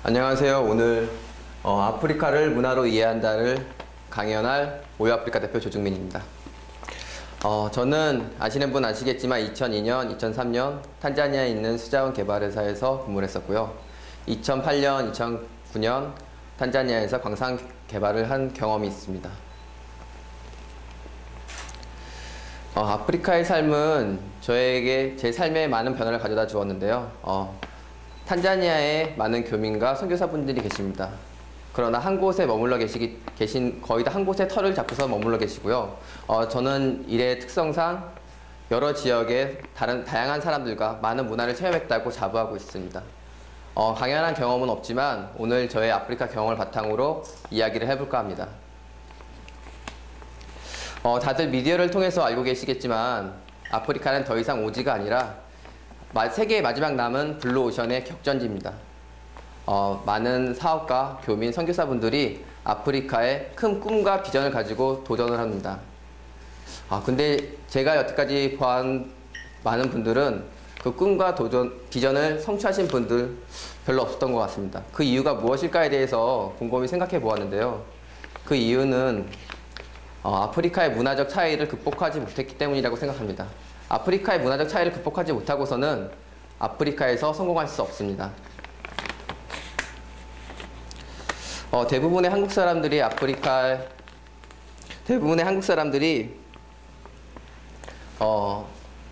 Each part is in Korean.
안녕하세요. 오늘 아프리카를 문화로 이해한다를 강연할 오유아프리카 대표 조중민입니다. 저는 아시는 분 아시겠지만 2002년, 2003년 탄자니아에 있는 수자원 개발회사에서 근무를 했었고요. 2008년, 2009년 탄자니아에서 광산 개발을 한 경험이 있습니다. 아프리카의 삶은 저에게 제 삶에 많은 변화를 가져다 주었는데요. 탄자니아에 많은 교민과 선교사분들이 계십니다. 그러나 한 곳에 머물러 계신 거의 다 한 곳에 터를 잡고서 머물러 계시고요. 저는 일의 특성상 여러 지역의 다양한 사람들과 많은 문화를 체험했다고 자부하고 있습니다. 강연한 경험은 없지만 오늘 저의 아프리카 경험을 바탕으로 이야기를 해볼까 합니다. 다들 미디어를 통해서 알고 계시겠지만 아프리카는 더 이상 오지가 아니라 세계의 마지막 남은 블루오션의 격전지입니다. 많은 사업가, 교민, 선교사분들이 아프리카에 큰 꿈과 비전을 가지고 도전을 합니다. 근데 제가 여태까지 보한 많은 분들은 그 꿈과 비전을 성취하신 분들 별로 없었던 것 같습니다. 그 이유가 무엇일까에 대해서 곰곰이 생각해 보았는데요. 그 이유는 아프리카의 문화적 차이를 극복하지 못했기 때문이라고 생각합니다. 아프리카의 문화적 차이를 극복하지 못하고서는 아프리카에서 성공할 수 없습니다. 대부분의 한국 사람들이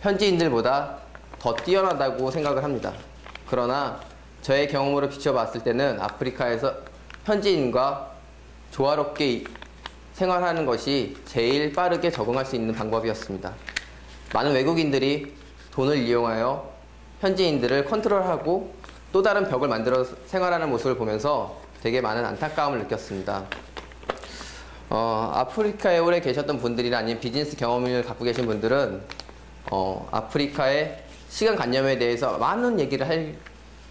현지인들보다 더 뛰어나다고 생각을 합니다. 그러나 저의 경험으로 비춰봤을 때는 아프리카에서 현지인과 조화롭게 생활하는 것이 제일 빠르게 적응할 수 있는 방법이었습니다. 많은 외국인들이 돈을 이용하여 현지인들을 컨트롤하고 또 다른 벽을 만들어 생활하는 모습을 보면서 되게 많은 안타까움을 느꼈습니다. 아프리카에 오래 계셨던 분들이나 아니면 비즈니스 경험을 갖고 계신 분들은 아프리카의 시간관념에 대해서 많은 얘기를 할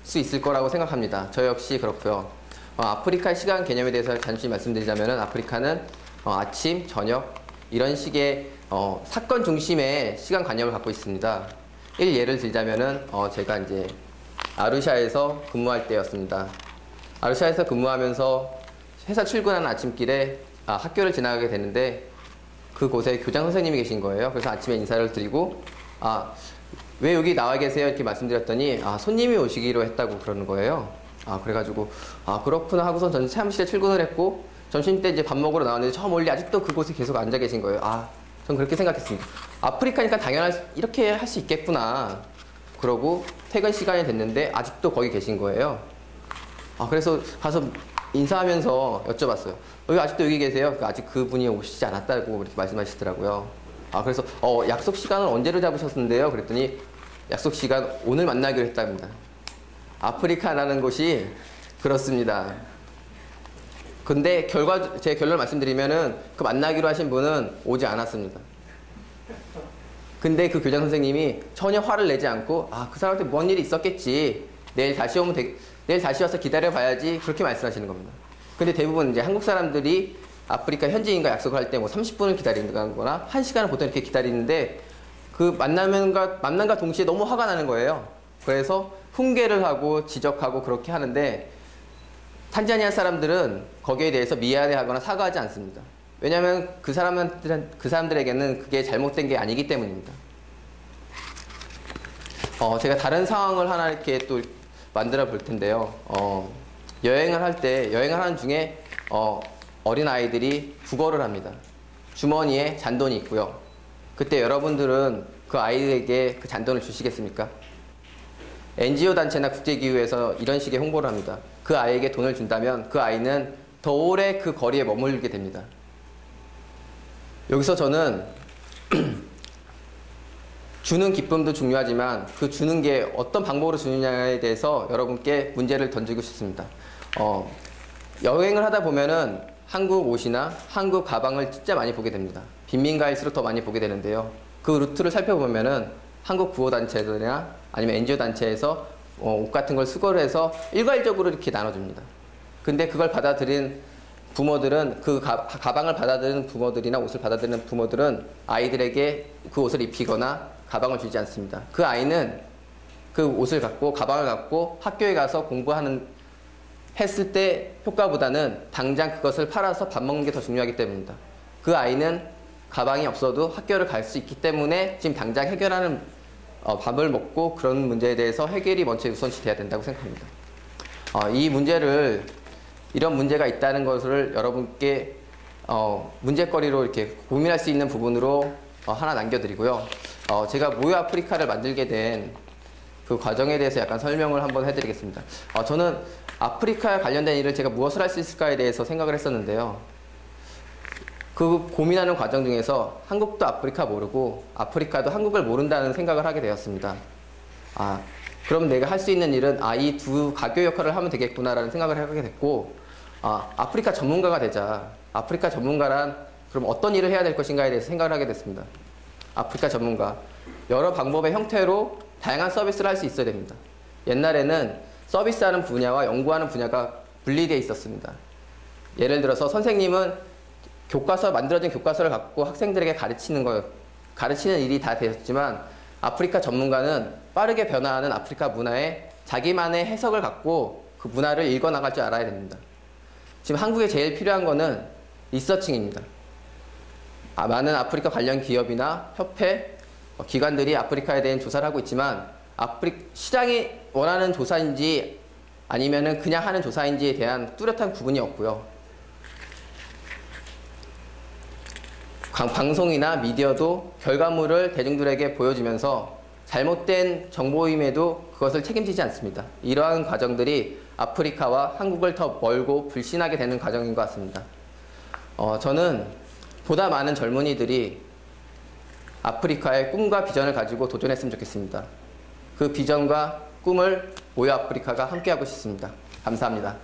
수 있을 거라고 생각합니다. 저 역시 그렇고요. 아프리카의 시간 개념에 대해서 단순히 말씀드리자면 아프리카는 아침, 저녁 이런 식의 사건 중심의 시간관념을 갖고 있습니다. 예를 들자면은 제가 이제 아루샤에서 근무할 때였습니다. 아루샤에서 근무하면서 회사 출근하는 아침길에 학교를 지나가게 되는데 그곳에 교장 선생님이 계신 거예요. 그래서 아침에 인사를 드리고 왜 여기 나와 계세요? 이렇게 말씀드렸더니 손님이 오시기로 했다고 그러는 거예요. 그래가지고 그렇구나 하고선 저는 사무실에 출근을 했고 점심때 이제 밥 먹으러 나왔는데 저 멀리 아직도 그곳에 계속 앉아 계신 거예요. 전 그렇게 생각했습니다. 아프리카니까 이렇게 할 수 있겠구나. 그러고 퇴근 시간이 됐는데 아직도 거기 계신 거예요. 그래서 가서 인사하면서 여쭤봤어요. 아직도 여기 계세요? 아직 그분이 오시지 않았다고 이렇게 말씀하시더라고요. 그래서 약속 시간은 언제로 잡으셨는데요? 그랬더니 약속 시간 오늘 만나기로 했답니다. 아프리카라는 곳이 그렇습니다. 근데 제 결론을 말씀드리면은 그 만나기로 하신 분은 오지 않았습니다. 근데 그 교장 선생님이 전혀 화를 내지 않고 그 사람한테 뭔 일이 있었겠지. 내일 다시 와서 기다려 봐야지. 그렇게 말씀하시는 겁니다. 근데 대부분 이제 한국 사람들이 아프리카 현지인과 약속을 할 때 30분을 기다린다거나 1시간을 보통 이렇게 기다리는데 그 만남과 동시에 너무 화가 나는 거예요. 그래서 훈계를 하고 지적하고 그렇게 하는데 탄자니아 사람들은 거기에 대해서 미안해하거나 사과하지 않습니다. 왜냐하면 그 사람들에게는 그게 잘못된 게 아니기 때문입니다. 제가 다른 상황을 하나 이렇게 또 만들어 볼 텐데요. 여행을 하는 중에 어린 아이들이 국어를 합니다. 주머니에 잔돈이 있고요. 그때 여러분들은 그 아이에게 그 잔돈을 주시겠습니까? NGO 단체나 국제기구에서 이런 식의 홍보를 합니다. 그 아이에게 돈을 준다면 그 아이는 더 오래 그 거리에 머물게 됩니다. 여기서 저는 주는 기쁨도 중요하지만 그 주는 게 어떤 방법으로 주느냐에 대해서 여러분께 문제를 던지고 싶습니다. 여행을 하다 보면은 한국 옷이나 한국 가방을 진짜 많이 보게 됩니다. 빈민가일수록 더 많이 보게 되는데요. 그 루트를 살펴보면은 한국 구호단체들이나 아니면 NGO 단체에서 옷 같은 걸 수거를 해서 일괄적으로 이렇게 나눠줍니다. 근데 그걸 받아들인 부모들은 가방을 받아들이는 부모들이나 옷을 받아들이는 부모들은 아이들에게 그 옷을 입히거나 가방을 주지 않습니다. 그 아이는 그 옷을 갖고 가방을 갖고 학교에 가서 공부하는 했을 때 효과보다는 당장 그것을 팔아서 밥 먹는 게 더 중요하기 때문입니다. 그 아이는 가방이 없어도 학교를 갈 수 있기 때문에 지금 당장 해결하는 밥을 먹고 그런 문제에 대해서 해결이 먼저 우선시 돼야 된다고 생각합니다. 이 문제를 이런 문제가 있다는 것을 여러분께 문제거리로 이렇게 고민할 수 있는 부분으로 하나 남겨드리고요. 제가 모여 아프리카를 만들게 된 그 과정에 대해서 약간 설명을 한번 해드리겠습니다. 저는 아프리카에 관련된 일을 제가 무엇을 할 수 있을까에 대해서 생각을 했었는데요. 그 고민하는 과정 중에서 한국도 아프리카 모르고 아프리카도 한국을 모른다는 생각을 하게 되었습니다. 그럼 내가 할 수 있는 일은 이 두 가교 역할을 하면 되겠구나라는 생각을 하게 됐고, 아프리카 전문가가 되자. 아프리카 전문가란 그럼 어떤 일을 해야 될 것인가에 대해서 생각을 하게 됐습니다. 아프리카 전문가. 여러 방법의 형태로 다양한 서비스를 할 수 있어야 됩니다. 옛날에는 서비스하는 분야와 연구하는 분야가 분리되어 있었습니다. 예를 들어서 선생님은 만들어진 교과서를 갖고 학생들에게 가르치는 일이 다 되었지만, 아프리카 전문가는 빠르게 변화하는 아프리카 문화에 자기만의 해석을 갖고 그 문화를 읽어나갈 줄 알아야 됩니다. 지금 한국에 제일 필요한 거는 리서칭입니다. 많은 아프리카 관련 기업이나 협회, 기관들이 아프리카에 대한 조사를 하고 있지만 시장이 원하는 조사인지 아니면은 그냥 하는 조사인지에 대한 뚜렷한 구분이 없고요. 방송이나 미디어도 결과물을 대중들에게 보여주면서 잘못된 정보임에도 그것을 책임지지 않습니다. 이러한 과정들이 아프리카와 한국을 더 멀고 불신하게 되는 과정인 것 같습니다. 저는 보다 많은 젊은이들이 아프리카의 꿈과 비전을 가지고 도전했으면 좋겠습니다. 그 비전과 꿈을 모여 아프리카가 함께하고 싶습니다. 감사합니다.